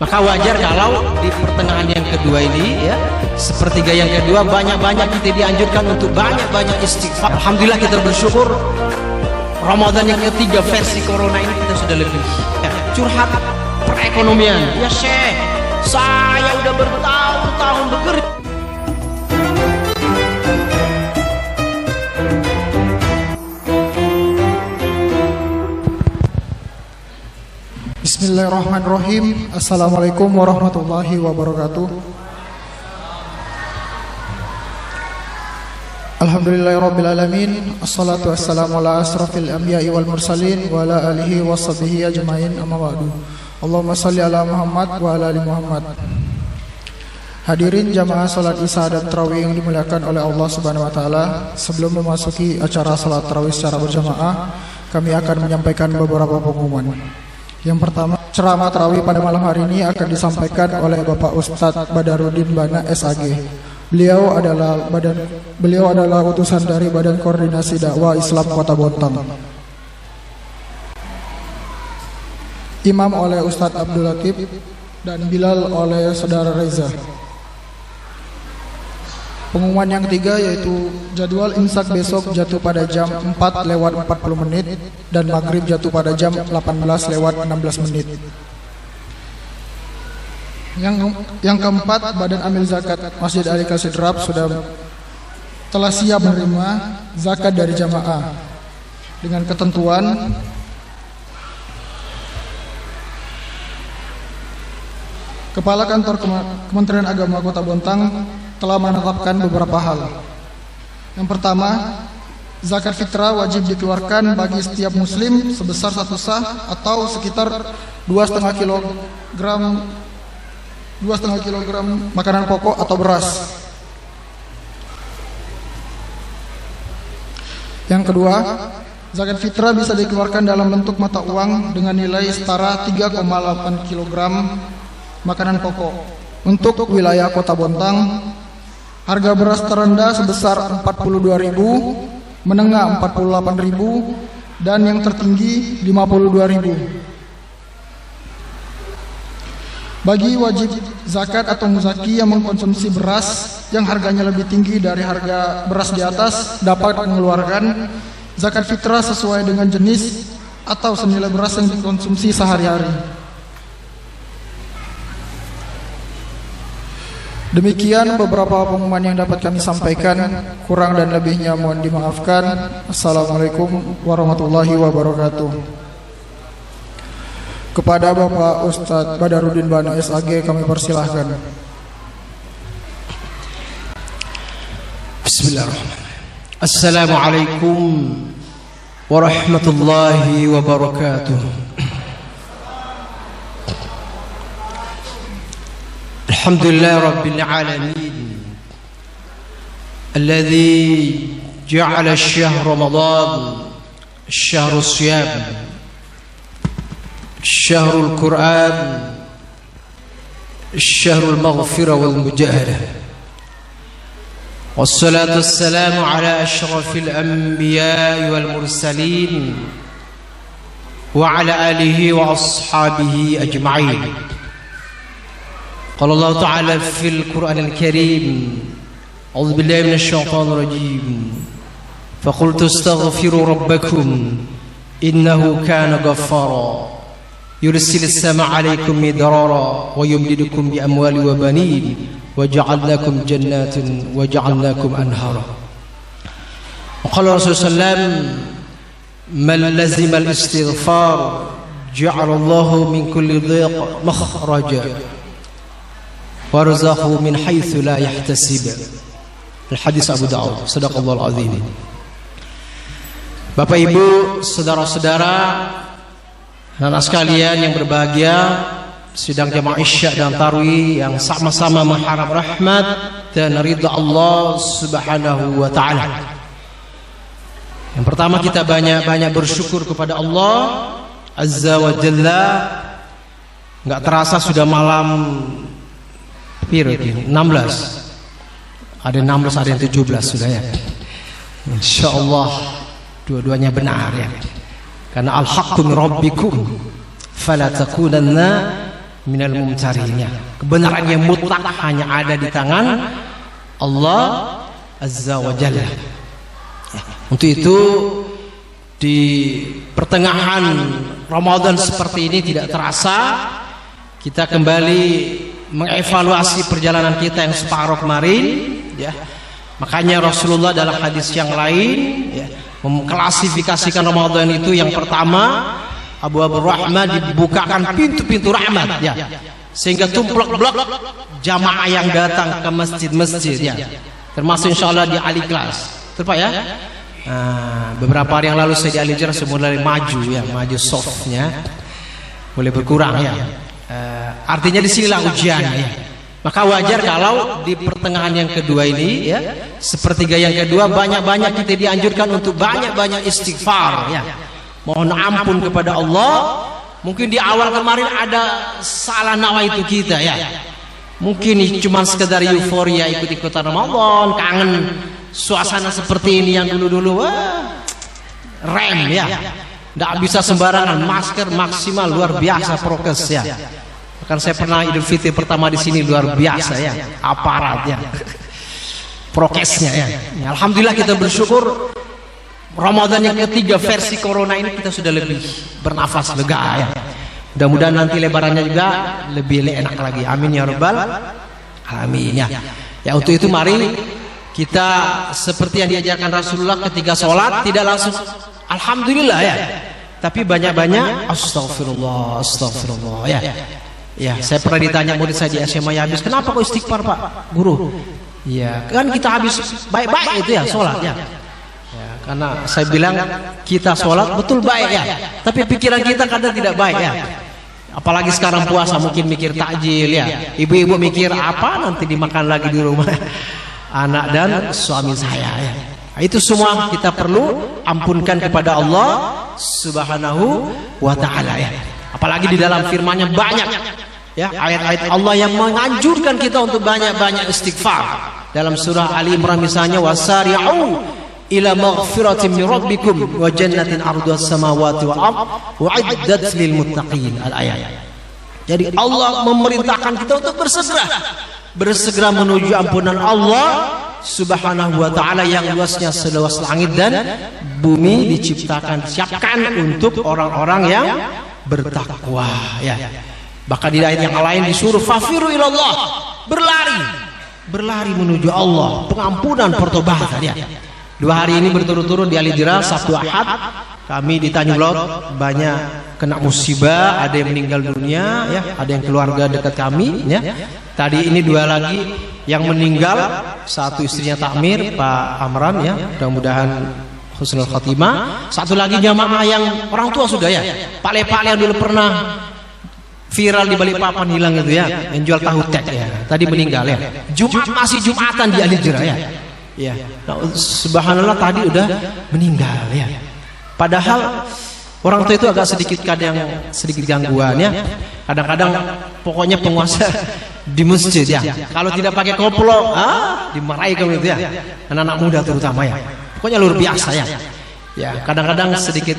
Maka wajar kalau di pertengahan yang kedua ini ya, sepertiga yang kedua banyak-banyak kita dianjurkan untuk banyak-banyak istighfar. Alhamdulillah kita bersyukur Ramadan yang ketiga versi corona ini kita sudah lebih ya, curhat perekonomian. Ya Syekh, saya udah bertahun-tahun bekerja. Bismillahirrahmanirrahim. Assalamualaikum warahmatullahi wabarakatuh. Alhamdulillahirrabbilalamin. Assalatu wassalamu ala asrafil anbiya'i wal mursalin wa ala alihi wa sahbihi ajma'in, amma ba'du. Allahumma salli ala Muhammad wa ala ali Muhammad. Hadirin jamaah salat isya dan tarawih yang dimuliakan oleh Allah Subhanahu wa taala, sebelum memasuki acara salat tarawih secara berjamaah, kami akan menyampaikan beberapa pengumuman. Yang pertama, ceramah tarawih pada malam hari ini akan disampaikan oleh Bapak Ustadz Badarudin Bana SAG. Beliau adalah utusan dari Badan Koordinasi Dakwah Islam Kota Bontang. Imam oleh Ustadz Abdul Latif dan Bilal oleh Saudara Reza. Pengumuman yang ketiga yaitu jadwal imsak besok jatuh pada jam 4:40 dan maghrib jatuh pada jam 18:16. Yang keempat, Badan Amil Zakat Masjid Ali Kasidrap telah siap menerima zakat dari jamaah dengan ketentuan Kepala Kantor Kementerian Agama Kota Bontang telah menetapkan beberapa hal. Yang pertama, zakat fitrah wajib dikeluarkan bagi setiap muslim sebesar 1 sah atau sekitar 2,5 kilogram makanan pokok atau beras. Yang kedua, zakat fitrah bisa dikeluarkan dalam bentuk mata uang dengan nilai setara 3,8 kilogram makanan pokok. Untuk wilayah Kota Bontang, harga beras terendah sebesar 42.000, menengah 48.000, dan yang tertinggi 52.000. Bagi wajib zakat atau muzaki yang mengkonsumsi beras yang harganya lebih tinggi dari harga beras di atas, dapat mengeluarkan zakat fitrah sesuai dengan jenis atau senilai beras yang dikonsumsi sehari-hari. Demikian beberapa pengumuman yang dapat kami sampaikan. Kurang dan lebihnya mohon dimaafkan. Assalamualaikum warahmatullahi wabarakatuh. Kepada Bapak Ustadz Badarudin Bana SAG kami persilahkan. Bismillahirrahmanirrahim. Assalamualaikum warahmatullahi wabarakatuh. الحمد لله رب العالمين الذي جعل الشهر رمضان الشهر الصيام الشهر القرآن الشهر المغفرة والمجاهدة والصلاة والسلام على أشرف الأنبياء والمرسلين وعلى آله وأصحابه أجمعين. قال الله تعالى في القرآن الكريم أعوذ بالله من الشيطان الرجيم فقلت استغفروا ربكم إنه كان غفارا يرسل السماء عليكم مدرارا ويمددكم بأموال وبنين وجعل لكم جنات وجعل لكم أنهارا. وقال الرسول صلى الله عليه وسلم من لزم الاستغفار جعل الله من كل ضيق مخرجا warzahu min haitsu la yahtasib. Al-hadis Abu Daud. Shadaqallahul azim. Bapak Ibu, saudara-saudara, anak sekalian yang berbahagia, sidang jamaah Isya dan tarawih yang sama-sama mengharap rahmat dan ridha Allah Subhanahu wa taala. Yang pertama, kita banyak-banyak bersyukur kepada Allah Azza wa Jalla. Enggak terasa sudah malam 16. Ada 16, ada yang 17 sudah ya. Insyaallah dua-duanya benar ya. Karena al-haqqu min rabbikum fala takunanna minal mumtarin. Kebenaran yang mutlak hanya ada di tangan Allah Azza wa Jalla. Untuk itu di pertengahan Ramadan seperti ini tidak terasa kita kembali mengevaluasi perjalanan kita yang separuh kemarin, ya. Makanya Rasulullah dalam hadis yang lain, ya, mengklasifikasikan Ramadan itu yang pertama, Abu Rahmah dibukakan pintu-pintu rahmat, ya, sehingga tumplek-blek jamaah yang datang ke masjid-masjid, ya. Termasuk insyaallah di Al-Ikhlas. Terpak ya? Beberapa hari yang lalu saya di Al-Ikhlas mulai maju, ya, maju softnya boleh berkurang, ya. Artinya disinilah ujiannya, ya. Maka wajar kalau di pertengahan yang kedua ini, ya, sepertiga yang kedua banyak-banyak kita dianjurkan untuk banyak-banyak istighfar, ya. Mohon ampun kepada Allah. Mungkin di awal kemarin ada salah nawaitu kita, ya. Mungkin cuma sekedar euforia ikut-ikutan Ramadan, kangen suasana seperti ini yang dulu-dulu, rem, ya. Tidak bisa sembarangan, masker maksimal luar biasa prokes, ya. Kan saya pernah Idul Fitri pertama di sini luar biasa, ya, aparatnya, prokesnya, ya. Alhamdulillah kita bersyukur Ramadan yang ketiga versi corona ini kita sudah lebih bernafas lega, ya. Mudah-mudahan nanti lebarannya juga lebih enak lagi. Amin ya rabbal alamin, ya. Ya, untuk itu mari kita seperti yang diajarkan Rasulullah ketika sholat tidak langsung alhamdulillah, ya, tapi banyak-banyak astagfirullah, astagfirullah, ya. Ya, saya pernah ditanya murid saya di SMA ya, habis kenapa kok istighfar Pak Guru? Ya, kan kita habis baik-baik itu, ya, sholat, ya. Ya, karena saya bilang kita sholat betul baik, ya, tapi pikiran kita kadang tidak baik, ya. Apalagi sekarang puasa mungkin mikir takjil, ya. Ibu-ibu mikir apa nanti dimakan lagi di rumah anak dan suami saya, ya. Nah, itu semua kita perlu ampunkan kepada Allah Subhanahu wa ta'ala, ya. Apalagi di dalam firman-Nya banyak, ya, ayat-ayat Allah yang menganjurkan kita untuk banyak-banyak istighfar. Dalam surah Ali Imran misalnya, wasari'u ila maghfiratin min rabbikum wa jannatin 'arduhas samawati wal ard u'iddat lil muttaqin. Al-ayat. Jadi Allah memerintahkan kita untuk bersegera menuju ampunan Allah Subhanahu wa ta'ala yang luasnya seluas langit dan bumi, diciptakan, siapkan untuk orang-orang yang bertakwa, ya. Bahkan di ayat yang lain disuruh fafiru ilallah, berlari menuju Allah, pengampunan, pertobatan, ya. 2 hari ini berturut-turut di Al-Hijrah, Sabtu Ahad kami di Tanjung Laut banyak kena musibah, ada yang meninggal dunia, ya, ada yang keluarga dekat kami, ya. Tadi ini 2 lagi yang meninggal, satu istrinya takmir Pak Amran, ya, mudah-mudahan husnul khatimah. Satu lagi jamaah yang orang tua sudah, ya, Pak Lepal yang dulu pernah viral di Balikpapan hilang itu, ya, yang jual tahu tek, ya, tadi meninggal, ya. Jumat masih Jumatan di Al-Hijrah, ya. Ya, nah, subhanallah tadi udah meninggal, ya. Padahal orang tua itu agak sedikit gangguan, ya. Kadang-kadang pokoknya penguasa di masjid, ya, kalau tidak pakai koplo, dimarahi kamu itu, ya. Anak-anak muda terutama, ya. Pokoknya luar biasa, ya. Ya, kadang-kadang sedikit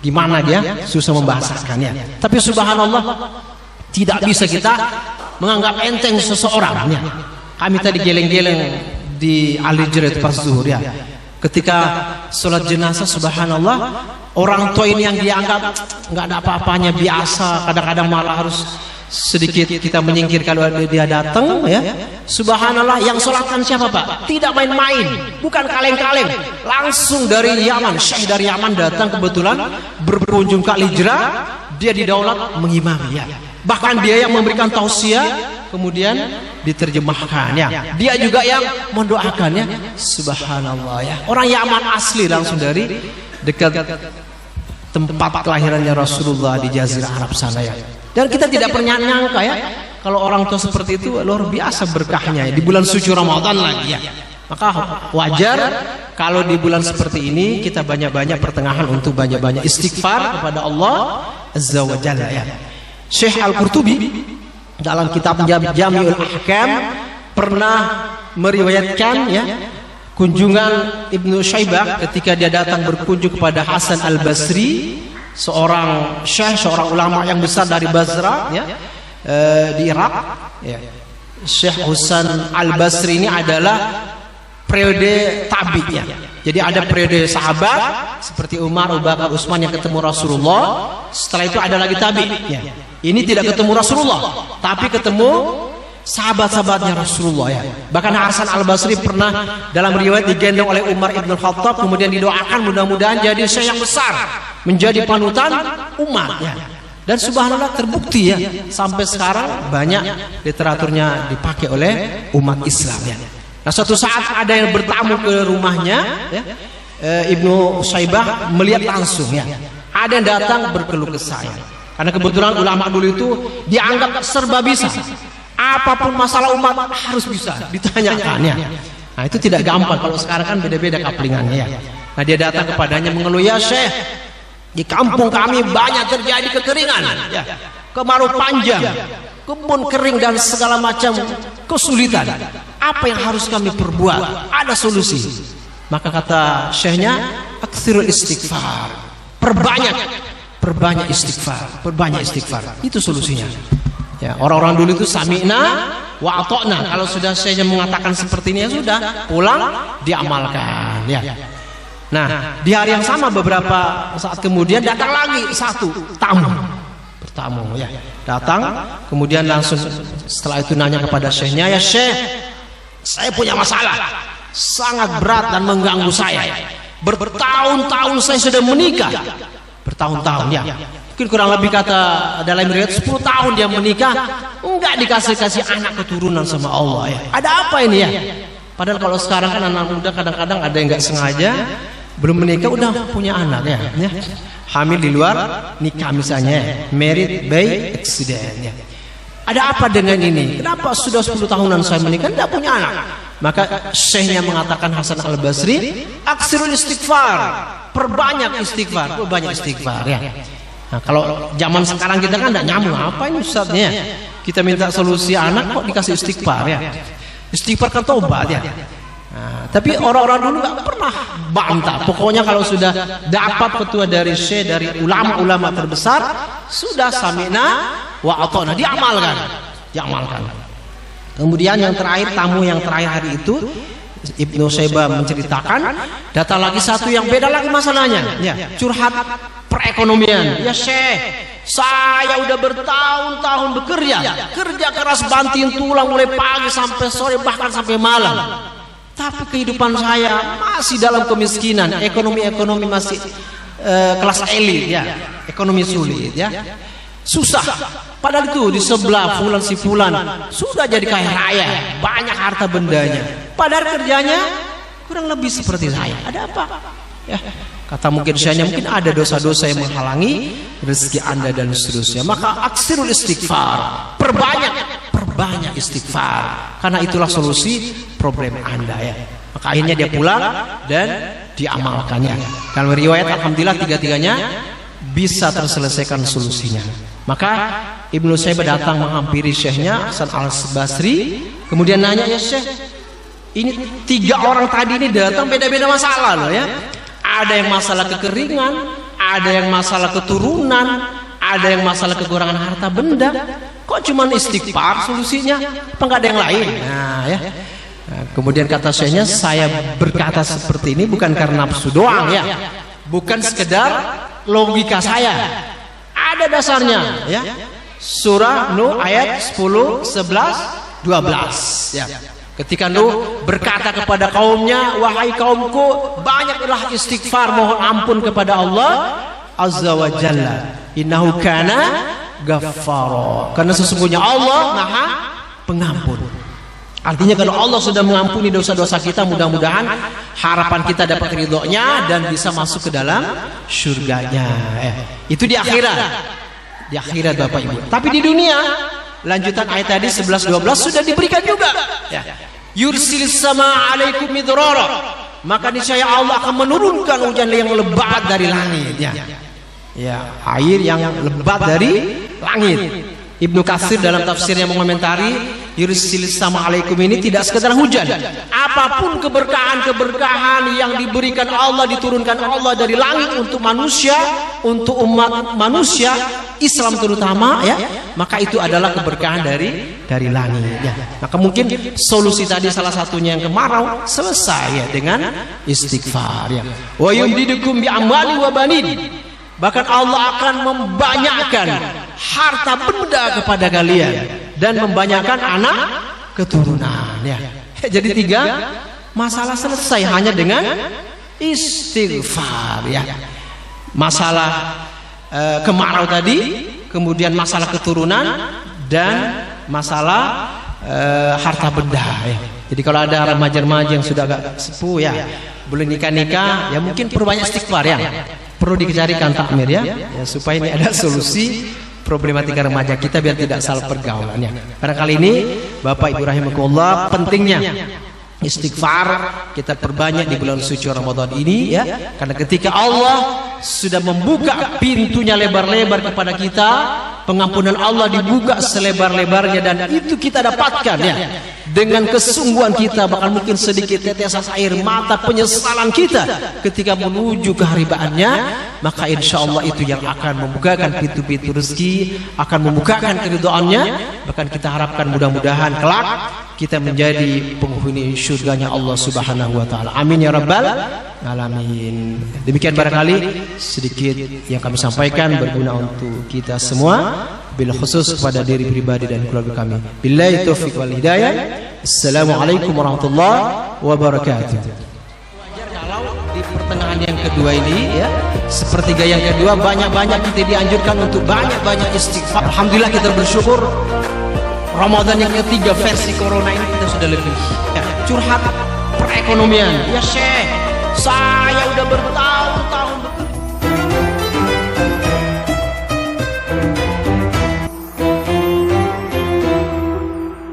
gimana dia susah membahasakan, ya. Tapi subhanallah tidak bisa kita menganggap enteng seseorang, ya. Kami tadi geleng-geleng di Al-Hijrah pas zuhur, ya. Ketika sholat jenazah, subhanallah, orang tua ini yang dianggap nggak ada apa-apanya, biasa, kadang-kadang malah harus sedikit kita menyingkirkan kalau dia datang, ya. Subhanallah, yang sholatkan siapa Pak? Tidak main-main, bukan kaleng-kaleng, langsung dari Yaman, Syekh dari Yaman datang kebetulan berkunjung ke Al-Hijrah, dia didaulat mengimami, ya. Bahkan dia yang memberikan tausiah, kemudian diterjemahkan, ya. Dia juga yang mendoakannya, subhanallah, ya. Orang Yaman asli, langsung dari dekat tempat kelahirannya Rasulullah di Jazirah Arab sana, ya. Dan kita tidak pernah nyangka, ya, kalau orang tua seperti itu luar biasa berkahnya, ya, di bulan suci Ramadan lagi, ya. Maka wajar kalau di bulan seperti ini kita banyak-banyak pertengahan untuk banyak-banyak istighfar kepada Allah Azza wa Jalla, ya. Syekh Al-Qurtubi dalam kitab Jami'ul Ahkam pernah meriwayatkan, ya, kunjungan Ibnu Syaibah ketika dia datang berkunjung kepada Hasan Al-Basri, seorang syekh, seorang ulama yang besar dari Basra, ya. di Irak, ya. Syekh Hasan Al-Basri ini adalah periode tabi, ya. Jadi ada periode sahabat seperti Umar, Abu Bakar, Utsman yang ketemu Rasulullah. Setelah itu ada lagi tabi, ya. Ini tidak ketemu Rasulullah, tapi ketemu sahabat-sahabatnya Rasulullah, ya. Bahkan Hasan Al-Basri pernah dalam riwayat digendong oleh Umar Ibn Khattab, kemudian didoakan mudah-mudahan jadi syekh yang besar, menjadi panutan umat, ya. Dan subhanallah terbukti, ya, sampai sekarang banyak literaturnya dipakai oleh umat Islam, ya. Nah, suatu saat ada yang bertamu ke rumahnya, ya, Ibnu Syaibah melihat langsung, ya, ada yang datang berkeluh kesah, ya. Karena kebetulan ulama dulu itu dianggap serba bisa, apapun masalah umat harus bisa ditanyakan, ya. Nah, itu tidak gampang. Kalau sekarang kan beda-beda kaplingannya, ya. Nah, dia datang kepadanya mengeluh, ya Syekh, di kampung kami banyak terjadi kekeringan, ya, kemarau panjang, kebun kering dan segala macam kesulitan. Apa yang harus kami perbuat? Ada solusi. Maka kata syekhnya, aktsirul istighfar, perbanyak istighfar, perbanyak istighfar. Itu solusinya. Ya, orang-orang dulu itu sami'na wa ata'na. Kalau sudah syekhnya mengatakan seperti ini, ya sudah, pulang diamalkan, ya. Nah, di hari yang sama beberapa saat kemudian datang lagi satu bertamu, ya. Datang, kemudian langsung setelah itu nanya kepada syekhnya, ya Syekh, saya punya masalah sangat berat dan mengganggu saya. Bertahun-tahun saya sudah menikah, bertahun-tahun, ya. Mungkin kurang lebih kata dalam riwayat 10 tahun dia menikah, enggak dikasih anak keturunan sama Allah, ya. Ada apa ini, ya? Padahal kalau sekarang kan anak muda kadang-kadang ada yang nggak sengaja belum menikah udah punya anak, ya. Hamil di luar nikah misalnya, married by accident, ya. Ada apa dengan ini? Kenapa sudah 10 tahunan saya menikah tidak punya anak? Maka syekhnya mengatakan, Hasan Al-Basri, aksirul istighfar, perbanyak istighfar, ya. Nah, kalau zaman sekarang kita kan tidak nyambung, apa ini Ustaznya? Kita minta solusi anak kok dikasih istighfar, ya. Istighfar kan tobat, ya. Nah, tapi orang-orang dulu nggak pernah bantah. Pokoknya kalau sudah dapat petua dari syekh, dari ulama-ulama terbesar, sudah sami'na wa ata'na, diamalkan. Kemudian yang terakhir, tamu yang terakhir hari itu, Ibnu Syaibah menceritakan, datang lagi satu yang beda lagi masalahnya, ya, curhat perekonomian. Ya Syekh, saya udah bertahun-tahun kerja keras banting tulang mulai pagi sampai sore bahkan sampai malam. Tapi kehidupan saya masih dalam kemiskinan, ekonomi masih kelas elit, ya, ekonomi sulit, ya, susah. Padahal itu di sebelah fulan sudah jadi kaya raya, banyak harta bendanya. Padahal kerjanya kurang lebih seperti saya. Ada apa? Ya, kata mungkin syekhnya, mungkin ada dosa-dosa yang menghalangi rezeki Anda dan seterusnya. Maka aksirul istighfar, perbanyak istighfar, karena itulah solusi problem Anda, ya. Maka akhirnya dia pulang dan diamalkannya. Dalam riwayat alhamdulillah tiga-tiganya bisa terselesaikan solusinya. Maka Ibnu Syaibah datang menghampiri syekhnya Hasan Al-Basri, kemudian nanya, ya Syekh, ini 3 orang tadi ini datang beda-beda masalah loh, ya. Ada yang masalah kekeringan, ada yang masalah keturunan, ada yang masalah kekurangan harta benda. Kok cuma istighfar solusinya? Apa nggak ada yang lain? Nah, ya. Nah, kemudian kata syekhnya, saya berkata seperti ini bukan karena nafsu doang, ya. Bukan sekedar logika saya. Ada dasarnya, ya. Surah Nuh ayat 10, 11, 12, ya. Ketika Nuh berkata kepada kaumnya, wahai kaumku, banyaklah istighfar, mohon ampun kepada Allah Azza wa Jalla. Innahu kana ghaffara. Karena sesungguhnya Allah Maha Pengampun. Artinya kalau Allah sudah mengampuni dosa-dosa kita, mudah-mudahan harapan kita dapat ridhonya dan bisa masuk ke dalam surganya. Itu di akhirat. Di akhirat Bapak Ibu. Tapi di dunia, lanjutan ayat tadi 11-12 sudah diberikan juga. Ya. Yursilis sama alaikum midrara. Maka niscaya Allah akan menurunkan hujan yang lebat dari langit. Ya, air yang lebat dari langit. Ibnu Katsir dalam tafsirnya mengomentari, yursilis sama alaikum ini tidak sekedar hujan. Apapun keberkahan yang diberikan Allah, diturunkan Allah dari langit untuk manusia, untuk umat manusia, Islam terutama ya, maka itu adalah keberkahan dari langit ya. Maka mungkin solusi tadi salah satunya yang kemarau selesai ya dengan istighfar ya. Wa yumdidukum bi amwali wa banin. Bahkan Allah akan membanyakkan harta benda kepada kalian dan membanyakkan anak keturunan ya. Jadi 3 masalah selesai hanya dengan istighfar ya. Masalah kemarau tadi, kemudian masalah keturunan dan masalah harta benda ya. Jadi kalau ada remaja-remaja yang sudah agak sepuh ya, boleh nikah-nikah ya, mungkin perlu banyak istighfar ya. Perlu dicarikan takmir ya, supaya ini ada solusi problematika remaja kita biar tidak salah pergaulan ya. Pada kali ini Bapak Ibu rahimakumullah, pentingnya istighfar kita perbanyak di bulan suci Ramadan ini ya, karena ketika Allah sudah membuka pintunya lebar-lebar kepada kita, pengampunan Allah dibuka selebar-lebarnya, dan itu kita dapatkan ya dengan kesungguhan kita, bahkan mungkin sedikit tetesan air mata penyesalan kita ketika menuju keharibaannya, maka insya Allah itu yang akan membukakan pintu-pintu rezeki, akan membukakan keridhaannya. Bahkan kita harapkan mudah-mudahan kelak kita menjadi penghuni surganya Allah Subhanahu wa taala. Amin ya rabbal alamin. Demikian barangkali sedikit yang kami sampaikan berguna untuk kita semua, bil khusus kepada diri pribadi dan keluarga kami. Billahi taufiq wal hidayah. Assalamualaikum warahmatullahi wabarakatuh. Wajar kalau di pertengahan yang kedua ini ya, sepertiga yang kedua banyak-banyak kita dianjurkan untuk banyak-banyak istighfar. Alhamdulillah kita bersyukur Ramadan yang ketiga versi corona ini kita sudah lebih ya, curhat perekonomian ya Syekh, saya udah bertahun